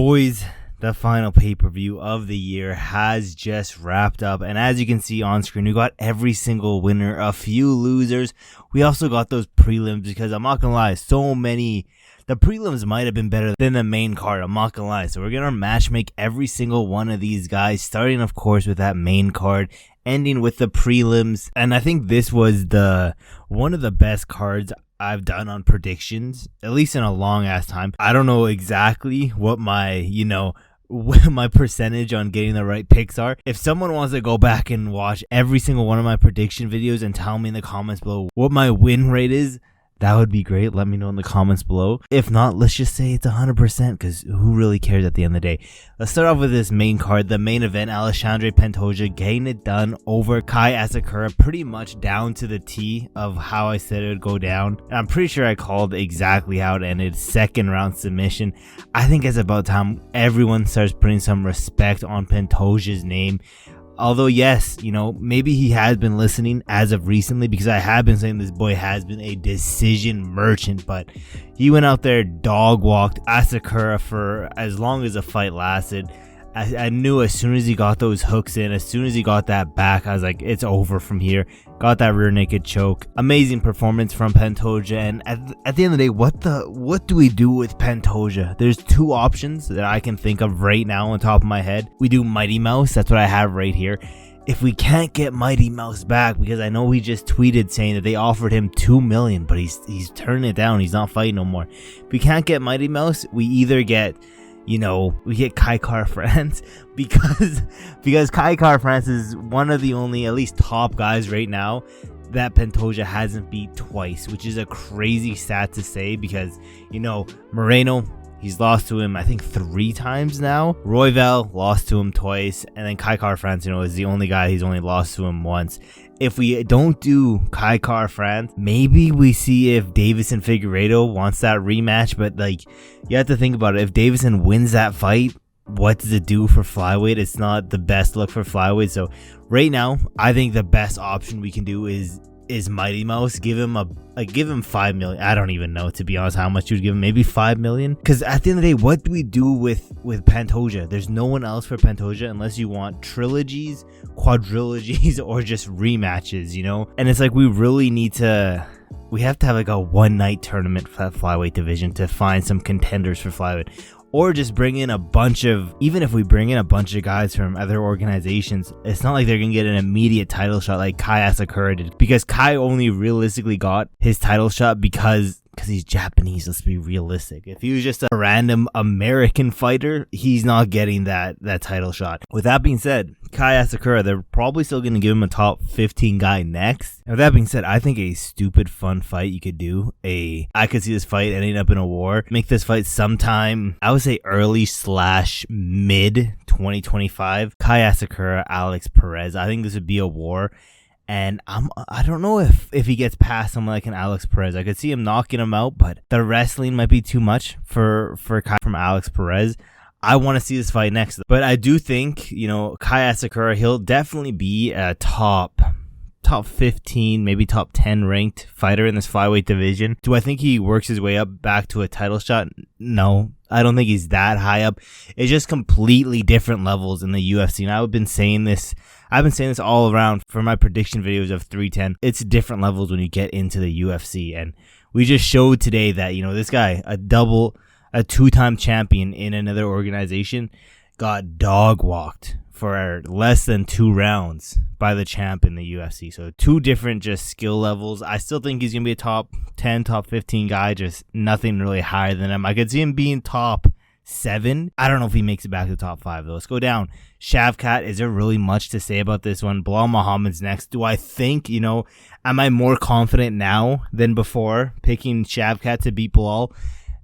Boys, the final pay-per-view of the year has just wrapped up, and as you can see on screen, we got every single winner, a few losers. We also got those prelims, because I'm not gonna lie, the prelims might have been better than the main card, I'm not gonna lie. So we're gonna matchmake every single one of these guys, starting of course with that main card, ending with the prelims. And I think this was one of the best cards I've done on predictions, at least in a long ass time. I don't know exactly what my percentage on getting the right picks are. If someone wants to go back and watch every single one of my prediction videos and tell me in the comments below what my win rate is, that would be great. Let me know in the comments below. If not, let's just say it's 100%, because who really cares at the end of the day? Let's start off with this main card, the main event. Alexandre Pantoja getting it done over Kai Asakura, pretty much down to the T of how I said it would go down. And I'm pretty sure I called exactly how it ended. Second round submission. I think it's about time everyone starts putting some respect on Pantoja's name. Although, yes, maybe he has been listening as of recently, because I have been saying this boy has been a decision merchant, but he went out there, dog walked Asakura for as long as the fight lasted. I knew as soon as he got those hooks in, as soon as he got that back, I was like, it's over from here. Got that rear naked choke. Amazing performance from Pantoja. And at the end of the day, what do we do with Pantoja? There's two options that I can think of right now on top of my head. We do Mighty Mouse. That's what I have right here. If we can't get Mighty Mouse back, because I know he just tweeted saying that they offered him $2 million, but he's turning it down. He's not fighting no more. If we can't get Mighty Mouse, we either get we get Kai Kara-France, because Kai Kara-France is one of the only, at least top guys right now that Pantoja hasn't beat twice, which is a crazy stat to say, because, Moreno, he's lost to him, I think, 3 times now. Royval lost to him twice, and then Kai Kara-France, is the only guy he's only lost to him once. If we don't do Kai Kara-France, maybe we see if Deiveson Figueiredo wants that rematch, but you have to think about it. If Deiveson wins that fight, what does it do for flyweight? It's not the best look for flyweight. So right now, I think the best option we can do is Mighty Mouse. Give him $5 million. I don't even know, to be honest, how much you would give him. Maybe $5 million. Because at the end of the day, what do we do with Pantoja? There's no one else for Pantoja unless you want trilogies, quadrilogies, or just rematches. And it's like we really need to. We have to have a one-night tournament for that flyweight division to find some contenders for flyweight. Or just bring in even if we bring in a bunch of guys from other organizations, it's not like they're going to get an immediate title shot like Kai Asakura did. Because Kai only realistically got his title shot because he's Japanese, let's be realistic. If he was just a random American fighter, he's not getting that title shot. With that being said, Kai Asakura, they're probably still going to give him a top 15 guy next. And with that being said, I think a stupid fun fight you could do, I could see this fight ending up in a war. Make this fight sometime, I would say early/mid 2025. Kai Asakura, Alex Perez. I think this would be a war. And I don't know if he gets past someone like an Alex Perez. I could see him knocking him out, but the wrestling might be too much for Kai from Alex Perez. I want to see this fight next. But I do think, Kai Asakura, he'll definitely be a top 15, maybe top 10 ranked fighter in this flyweight division. Do I think he works his way up back to a title shot? No, I don't think he's that high up. It's just completely different levels in the UFC. And I've been saying this all around for my prediction videos of 310. It's different levels when you get into the UFC. And we just showed today that, this guy, a 2-time champion in another organization, got dog walked for less than 2 rounds by the champ in the UFC. So 2 different just skill levels. I still think he's going to be a top 10, top 15 guy, just nothing really higher than him. I could see him being top 7. I don't know if he makes it back to the top 5 though. Let's go down. Shavkat, is there really much to say about this one? Bilal Muhammad's next. Do I think, am I more confident now than before picking Shavkat to beat Bilal?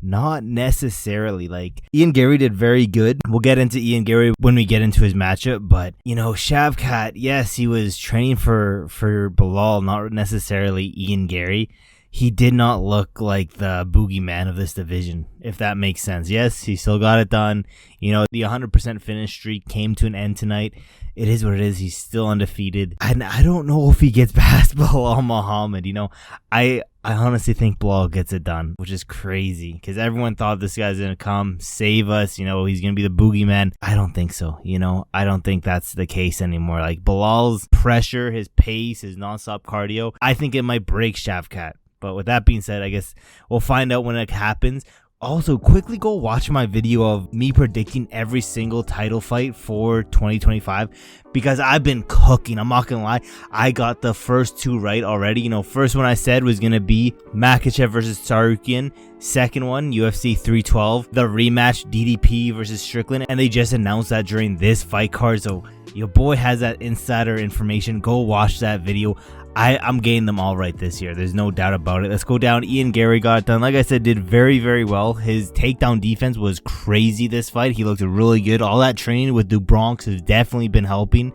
Not necessarily. Ian Garry did very good. We'll get into Ian Garry when we get into his matchup, but Shavkat, yes, he was training for Bilal, not necessarily Ian Garry. he did not look like the boogeyman of this division, if that makes sense. Yes, he still got it done. You know, the 100% finish streak came to an end tonight. It is what it is. He's still undefeated. And I don't know if he gets past Belal Muhammad. You know, I honestly think Belal gets it done, which is crazy because everyone thought this guy's going to come save us. You know, he's going to be the boogeyman. I don't think so. You know, I don't think that's the case anymore. Like Belal's pressure, his pace, his nonstop cardio, I think it might break Shavkat. But with that being said, I guess we'll find out when it happens. Also, quickly go watch my video of me predicting every single title fight for 2025 because I've been cooking. I'm not gonna lie. I got the first two right already. You know, first one I said was gonna be Makhachev versus Tsarukyan. Second one, UFC 312, the rematch DDP versus Strickland. And they just announced that during this fight card. So your boy has that insider information. Go watch that video. I'm getting them all right this year. There's no doubt about it. Let's go down. Garry got it done. Like I said, did very, very well. His takedown defense was crazy this fight. He looked really good. All that training with the Bronx has definitely been helping.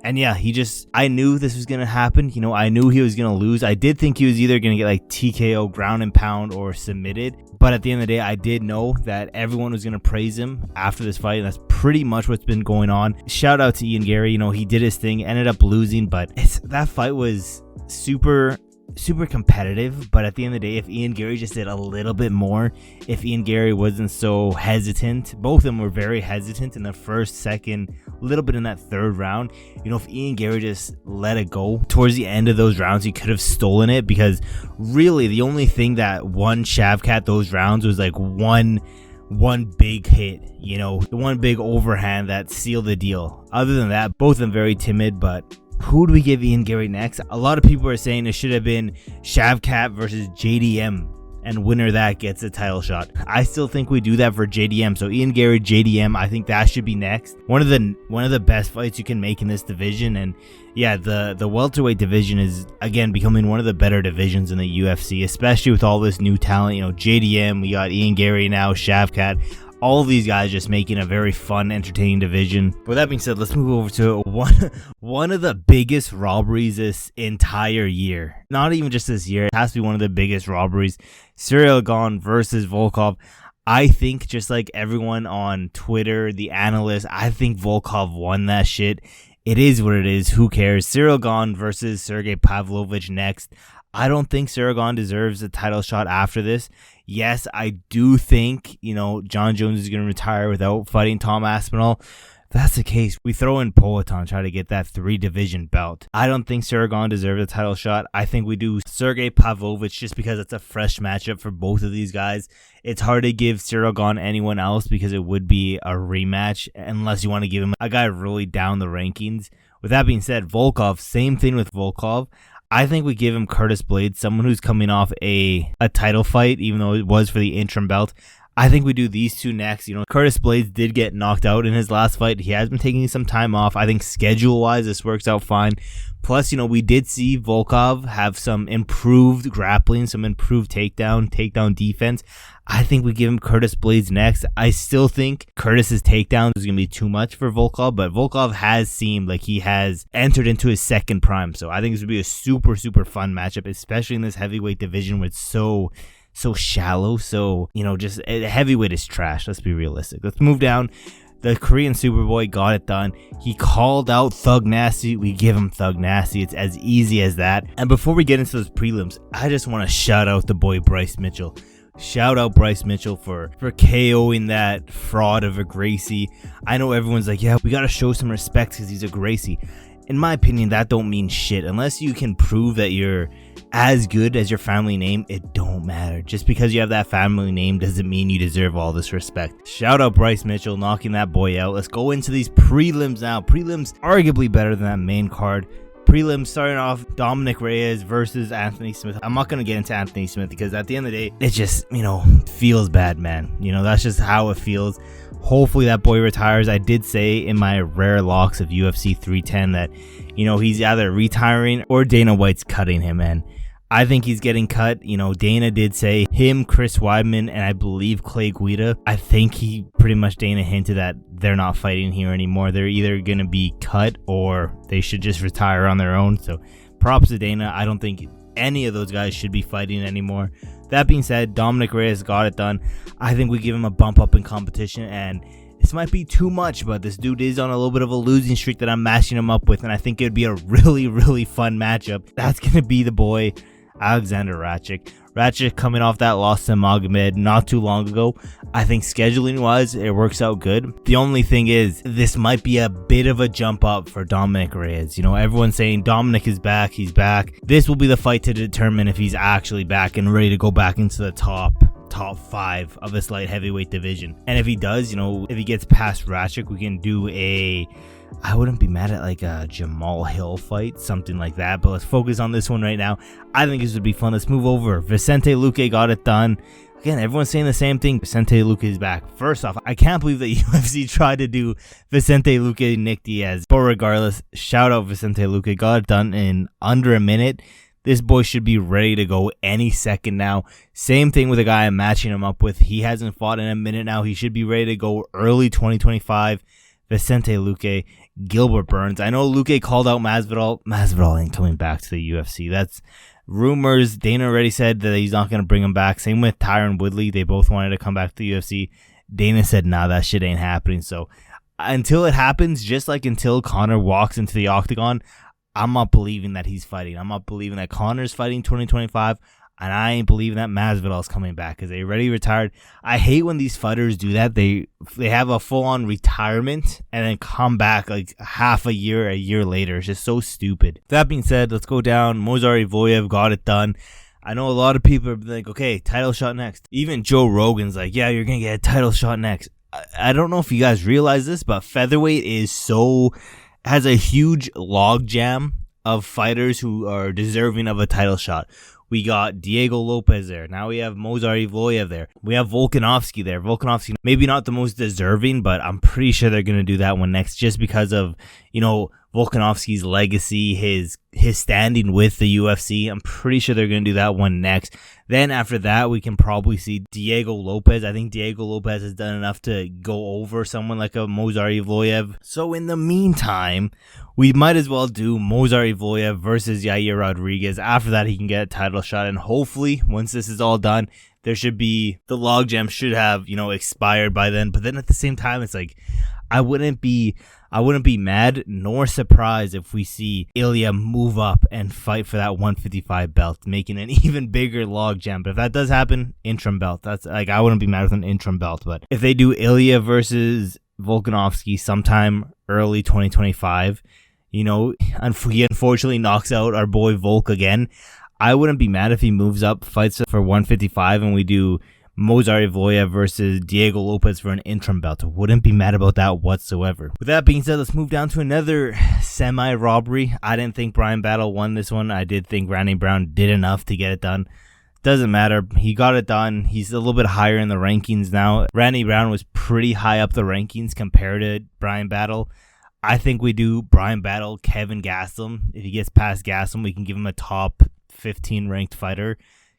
And yeah, I knew this was going to happen. You know, I knew he was going to lose. I did think he was either going to get like TKO, ground and pound, or submitted. But at the end of the day, I did know that everyone was going to praise him after this fight. And that's pretty much what's been going on. Shout out to Garry. You know, he did his thing, ended up losing. But that fight was super competitive. But at the end of the day, if Garry just did a little bit more, if Garry wasn't so hesitant, both of them were very hesitant in the first, second, a little bit in that third round. You know, if Garry just let it go towards the end of those rounds, he could have stolen it, because really the only thing that won Shavkat those rounds was like one big hit, you know, the one big overhand that sealed the deal. Other than that, both of them very timid. But who do we give Garry next? A lot of people are saying it should have been Shavkat versus JDM, and winner that gets a title shot. I still think we do that for JDM. So Garry, JDM, I think that should be next. One of the best fights you can make in this division. And yeah, the welterweight division is again becoming one of the better divisions in the UFC, especially with all this new talent. You know, JDM, we got Garry now, Shavkat. All of these guys just making a very fun, entertaining division. With that being said, let's move over to one of the biggest robberies this entire year. Not even just this year. It has to be one of the biggest robberies. Ciryl Gane versus Volkov. I think, just like everyone on Twitter, the analysts, I think Volkov won that shit. It is what it is. Who cares? Ciryl Gane versus Sergey Pavlovich next. I don't think Ciryl Gane deserves a title shot after this. Yes, I do think, you know, John Jones is going to retire without fighting Tom Aspinall. If that's the case, we throw in Poatan, try to get that 3-division belt. I don't think Ciryl Gane deserves a title shot. I think we do Sergey Pavlovich, just because it's a fresh matchup for both of these guys. It's hard to give Ciryl Gane anyone else because it would be a rematch, unless you want to give him a guy really down the rankings. With that being said, Volkov, same thing with Volkov. I think we give him Curtis Blaydes, someone who's coming off a title fight, even though it was for the interim belt. I think we do these two next. You know, Curtis Blaydes did get knocked out in his last fight. He has been taking some time off. I think schedule-wise, this works out fine. Plus, you know, we did see Volkov have some improved grappling, some improved takedown defense. I think we give him Curtis Blaydes next. I still think Curtis's takedown is going to be too much for Volkov, but Volkov has seemed like he has entered into his second prime. So I think this would be a super, super fun matchup, especially in this heavyweight division where it's so shallow. So, you know, just heavyweight is trash. Let's be realistic. Let's move down. The Korean Superboy got it done. He called out Thug Nasty. We give him Thug Nasty. It's as easy as that. And before we get into those prelims, I just want to shout out the boy Bryce Mitchell. Shout out Bryce Mitchell for KOing that fraud of a Gracie. I know everyone's like, yeah, we got to show some respect because he's a Gracie. In my opinion, that don't mean shit. Unless you can prove that you're as good as your family name, it don't matter. Just because you have that family name doesn't mean you deserve all this respect. Shout out Bryce Mitchell knocking that boy out. Let's go into these prelims now. Prelims arguably better than that main card. Prelims starting off, Dominick Reyes versus Anthony Smith. I'm not going to get into Anthony Smith because at the end of the day, it just, you know, feels bad, man. You know, that's just how it feels. Hopefully that boy retires. I did say in my rare locks of UFC 310 that, you know, he's either retiring or Dana White's cutting him, and I think he's getting cut. You know, Dana did say him, Chris Weidman, and I believe Clay Guida. I think he pretty much, Dana hinted that they're not fighting here anymore. They're either going to be cut or they should just retire on their own. So props to Dana. I don't think any of those guys should be fighting anymore. That being said, Dominick Reyes got it done. I think we give him a bump up in competition, and this might be too much, but this dude is on a little bit of a losing streak that I'm matching him up with, and I think it would be a really, really fun matchup. That's going to be the boy, Alexandre Rakic. Rakic coming off that loss to Magomed not too long ago. I think scheduling-wise, it works out good. The only thing is, this might be a bit of a jump up for Dominick Reyes. You know, everyone's saying Dominick is back, he's back. This will be the fight to determine if he's actually back and ready to go back into the top 5 of this light heavyweight division. And if he does, you know, if he gets past Rakic, we can do I wouldn't be mad at like a Jamal Hill fight, something like that, but let's focus on this one right now. I think this would be fun. Let's move over. Vicente Luque got it done. Again, everyone's saying the same thing. Vicente Luque is back. First off, I can't believe that UFC tried to do Vicente Luque, Nick Diaz. But regardless, shout out Vicente Luque. Got it done in under a minute. This boy should be ready to go any second now. Same thing with the guy I'm matching him up with. He hasn't fought in a minute now. He should be ready to go early 2025. Vicente Luque, Gilbert Burns. I know Luque called out Masvidal. Masvidal ain't coming back to the UFC. That's rumors. Dana already said that he's not going to bring him back. Same with Tyron Woodley. They both wanted to come back to the UFC. Dana said, nah, that shit ain't happening. So until it happens, just like until Conor walks into the octagon, I'm not believing that he's fighting. I'm not believing that Conor's fighting 2025. And I ain't believing that Masvidal's coming back because they already retired. I hate when these fighters do that. They have a full-on retirement and then come back like a year later. It's just so stupid. That being said, let's go down. Movsar Evloev got it done. I know a lot of people are like, okay, title shot next. Even Joe Rogan's like, yeah, you're going to get a title shot next. I don't know if you guys realize this, but featherweight has a huge logjam of fighters who are deserving of a title shot. We got Diego Lopez there. Now we have Movsar Evloev there. We have Volkanovski there. Volkanovski, maybe not the most deserving, but I'm pretty sure they're going to do that one next just because of, you know, Volkanovski's legacy, his standing with the UFC. I'm pretty sure they're going to do that one next. Then after that, we can probably see Diego Lopez. I think Diego Lopez has done enough to go over someone like a Movsar Evloev. So in the meantime, we might as well do Movsar Evloev versus Yair Rodriguez. After that, he can get a title shot. And hopefully, once this is all done, the logjam should have, you know, expired by then. But then at the same time, it's like, I wouldn't be mad nor surprised if we see Ilya move up and fight for that 155 belt, making an even bigger logjam. But if that does happen, interim belt. That's like, I wouldn't be mad with an interim belt. But if they do Ilya versus Volkanovski sometime early 2025, you know, he unfortunately knocks out our boy Volk again. I wouldn't be mad if he moves up, fights for 155, and we do Movsar Evloev versus Diego Lopez for an interim belt. Wouldn't be mad about that whatsoever. With that being said, let's move down to another semi-robbery. I didn't think Bryan Battle won this one. I did think Randy Brown did enough to get it done. Doesn't matter. He got it done. He's a little bit higher in the rankings now. Randy Brown was pretty high up the rankings compared to Bryan Battle. I think we do Bryan Battle, Kevin Gastelum. If he gets past Gastelum, we can give him a top 15 ranked fighter.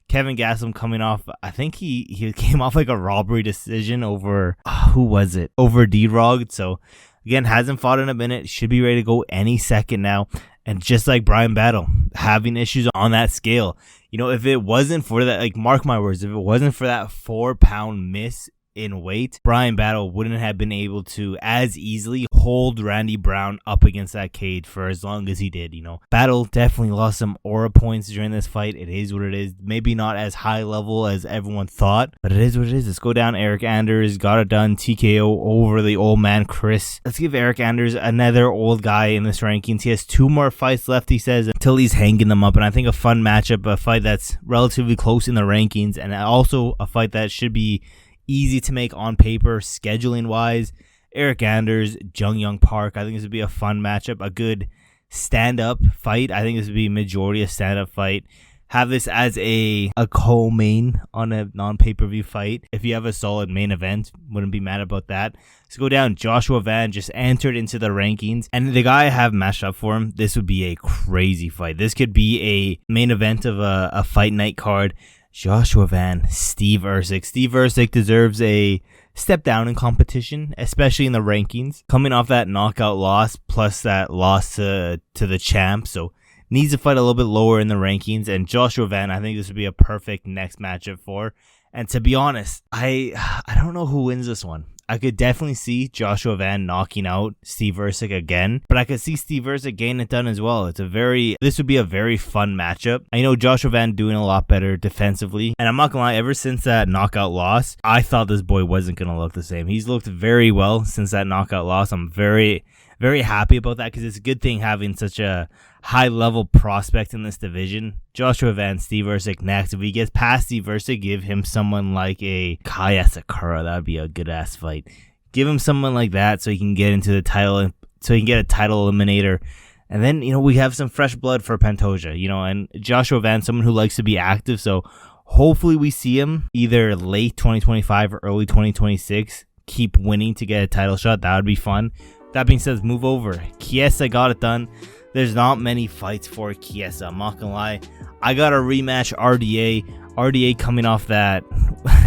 Kevin Gastelum coming off, I think he came off like a robbery decision over, who was it? Over D-Rog. So again, hasn't fought in a minute. Should be ready to go any second now. And just like Bryan Battle, having issues on that scale. You know, if it wasn't for that, like, mark my words, if it wasn't for that 4-pound miss in weight, Bryan Battle wouldn't have been able to as easily hold Randy Brown up against that cage for as long as he did. You know, Battle definitely lost some aura points during this fight. It is what it is. Maybe not as high level as everyone thought, but it is what it is. Let's go down. Eryk Anders got it done. TKO over the old man Chris. Let's give Eryk Anders another old guy in this rankings. He has 2 more fights left, he says, until he's hanging them up. And I think a fun matchup, a fight that's relatively close in the rankings, and also a fight that should be easy to make on paper, scheduling wise. Eryk Anders, Jung Young Park. I think this would be a fun matchup, a good stand-up fight. I think this would be majority a stand-up fight. Have this as a co-main on a non-pay-per-view fight. If you have a solid main event, wouldn't be mad about that. Let's go down. Joshua Van just entered into the rankings, and the guy I have matched up for him, this would be a crazy fight. This could be a main event of a fight night card. Joshua Van, Steve Ercik. Steve Ercik deserves a step down in competition, especially in the rankings. Coming off that knockout loss, plus that loss to the champ, so needs to fight a little bit lower in the rankings, and Joshua Van, I think this would be a perfect next matchup for. And to be honest, I don't know who wins this one. I could definitely see Joshua Van knocking out Steve Ercik again, but I could see Steve Ercik getting it done as well. This would be a very fun matchup. I know Joshua Van doing a lot better defensively, and I'm not gonna lie, ever since that knockout loss, I thought this boy wasn't gonna look the same. He's looked very well since that knockout loss. I'm very, very happy about that because it's a good thing having such a high-level prospect in this division. Joshua Van, Steve Ercik next. If he gets past Steve Ercik, give him someone like a Kai Asakura. That would be a good-ass fight. Give him someone like that so he can get into the title, so he can get a title eliminator. And then, we have some fresh blood for Pantoja, and Joshua Van, someone who likes to be active. So hopefully we see him either late 2025 or early 2026 keep winning to get a title shot. That would be fun. That being said, let's move over. Chiesa got it done. There's not many fights for Chiesa. I'm not gonna lie. I got a rematch RDA. RDA coming off that.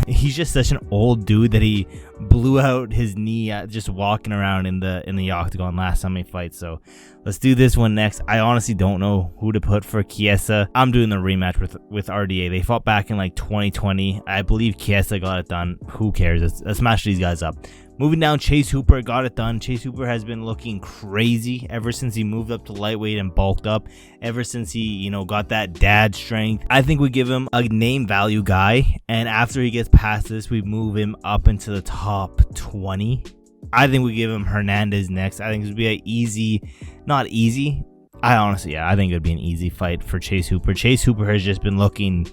He's just such an old dude that he blew out his knee just walking around in the octagon last time he fights. So let's do this one next. I honestly don't know who to put for Chiesa. I'm doing the rematch with RDA. They fought back in like 2020. I believe Chiesa got it done. Who cares? Let's match these guys up. Moving down, Chase Hooper got it done. Chase Hooper has been looking crazy ever since he moved up to lightweight and bulked up. Ever since he, got that dad strength. I think we give him a name value guy. And after he gets past this, we move him up into the top 20. I think we give him Hernandez next. I think this would be not easy. I think it would be an easy fight for Chase Hooper. Chase Hooper has just been looking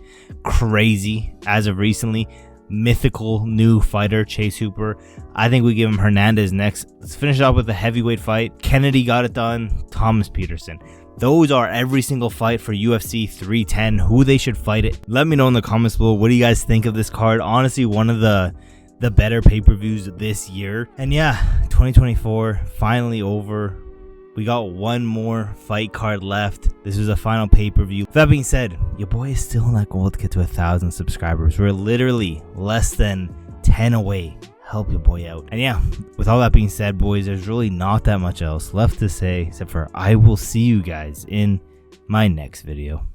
crazy as of recently. Mythical new fighter, Chase Hooper. I think we give him Hernandez next. Let's finish off with a heavyweight fight. Kennedy got it done. Thomas Peterson. Those are every single fight for UFC 310. Who they should fight it. Let me know in the comments below. What do you guys think of this card? Honestly, one of the better pay-per-views this year. And yeah, 2024 finally over. We got one more fight card left. This is a final pay-per-view. That being said, your boy is still in that goal to get to 1,000 subscribers. We're literally less than 10 away. Help your boy out. And yeah, with all that being said, boys, there's really not that much else left to say except for I will see you guys in my next video.